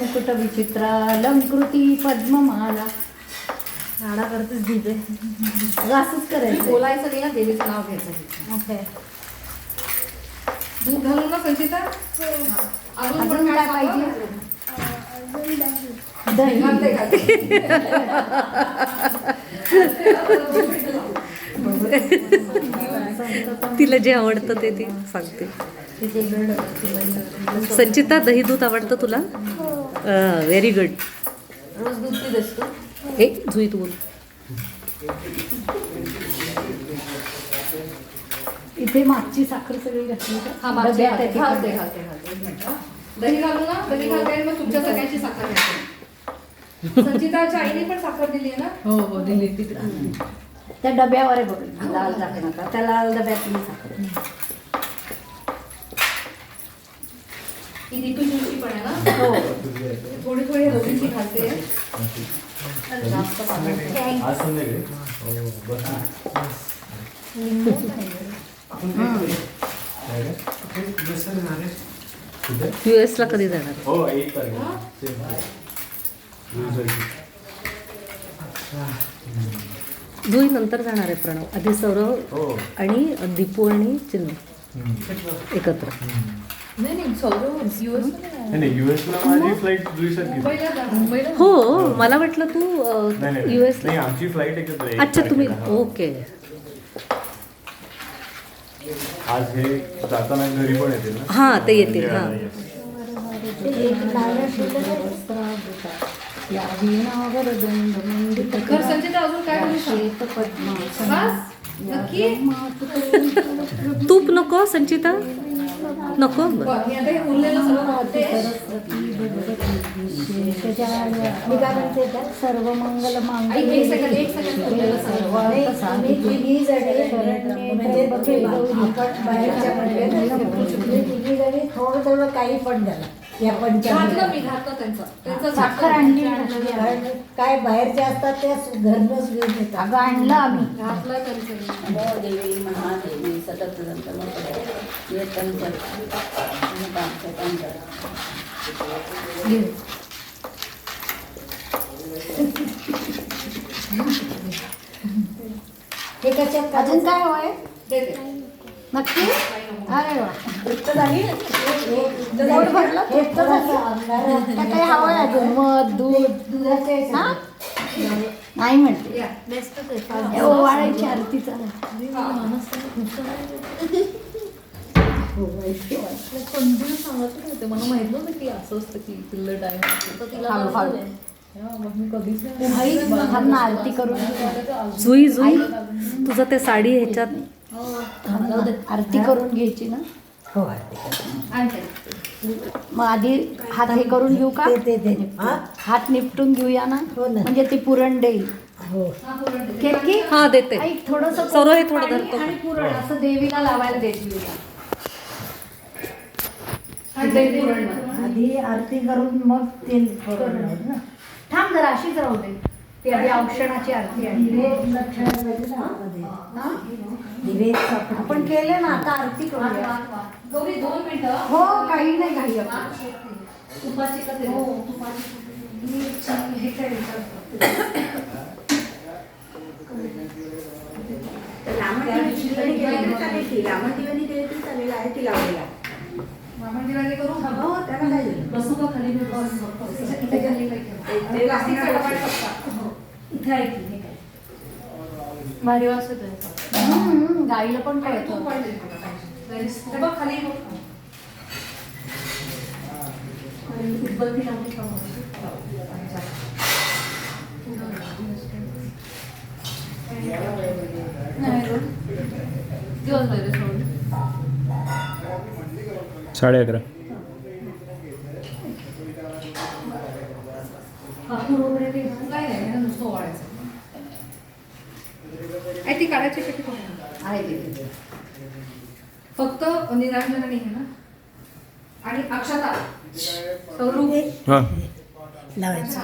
मुकुट विचित्रालंकृती पद्ममाला राडा करतेच दिदे असंच करायचं बोलायचं नाही ना, देवीचं नाव घ्यायचं. ओके. दूध घालून ना संचिता. अजून काय पाहिजे? दही घालते घालते. तिला जे आवडतं ते ती सांगते. संचिता दही दूध आवडतं तुला? Very good. रोज दूध पीत असतो. हे जुई तू बोल. इथे मागची साखर सगळी घातली का? हा मागचे डब्यात घालते आहे घालते ती. घालते घालते. एक मिनिट हा. दही घालू ना, दही घालते आणि मग तुमच्या सगळ्यांची साखर घालते. संचिताच्या आईने पण साखर दिली आहे ना. हो हो दिली त्या डब्यावर आहे बघ, लाल टाकू नका त्या लाल डब्यातली साखर. ही दीपशिवची पण आहे ना. हो थोडी थोडी रोटीची घालते. जास्त पाणी. आज संध्याकाळी US ला कधी जाणार? हो 1 तारखेला. जुई नंतर जाणार आहे प्रणव. आधी सौरव हो. आणि दीपू आणि चिन्मय एकत्र. नाही नाही, सौरव US नाही युएसला माझी फ्लाईट दिवसात गेली. मुंबईला जा, मुंबईला जा. हो मला वाटलं तू नाही US नाही ला. आमची फ्लाईट एकत्र आहे. 1 अच्छा तुम्ही तारखेला. हो. ओके. आज हे जाताना घरी पण येतील ना. हा ते येतील. हा तर संचिता अजून काय बोलू शकते? बस? नक्की? तूप नको संचिता? नको बरं. बरं, मी आता हे उरलेलं सगळं घालते. मी काय म्हणते त्यात सर्व मंगल आई, एक सेकंड उरलेलं सगळं. थोडं थोडं काही पण झालं या घातलं पंचायत मी, घातलं त्यांचं साखर आणली काय बाहेरचे असतात ते घरनच घेऊन येतात. अगं आणलं आम्ही. घातलं त्यांचं. नमो देवी महादेवी सतत हे कशात अजून काय हवंय देते. नक्की? अरे वा पोट पोट भरलं? हे थोडंसं अंधारात काय काय हवंय अजून? मध दूध दुधाचे हा? नाही म्हणते या. हे ओवाळायची आरती चालू. कंटिन्यू सांगत होते, मला माहित नव्हतं की असं असतं की पिल्लं टाइम असतं. तिला हळू हळू. मग मी कधीच नाही. भाईंना आरती करून जुई जुई तुझं ते साडी ह्याच्यात जाऊ दे. आरती करून घ्यायची ना. हो आणते. मग आधी हात हे करून घेऊ का? ते हा हात निपटून घेऊया ना. हो ना. म्हणजे ती पुरण देईल. हो हा, पुरण दे. केतकी हा देते. ऐक थोडंसं सौरव हे थोडं पाणी धरतो. आणि पुरण असं देवीला लावायला देते. आणि ते पुरण बनव. आधी आरती करून मग तेल करून ना. थांब जरा अशीच राहू दे. ती आधी औषणाची आरती आहे. दिवे लक्षात पाहिजे ना आतमध्ये. हा? दिवे आपण केले ना आता आरती करूया. गौरी 2 मिनिटं. हो काही नाही घाई आपण. तुपाची का तेल? हो. हे काय विचारतो. मामण दिवाळी करू का? हो त्याला काय झालं? बसू का खाली? बस. इथे खाली काही ठेवा. प्लास्टिकचा डबा आहे फक्त. इथे आहे की हे काय? भारी वास येतोय. गाईला पण काय कळतं. तूप पाहिजे मला पाहिजे. हे बघ खाली बघ. आणि उदबत्ती लावली का मग? नाही रे. दिवस झाले सोडून. 11:30. कापूर वगैरे ते काय नाही ना, नुसतं ओवाळायचं. आहे ती काढायची पेटी कोण आहे ते. फक्त निरांजन नाही आहे ना. आणि अक्षता स्वरूप हां लावायचं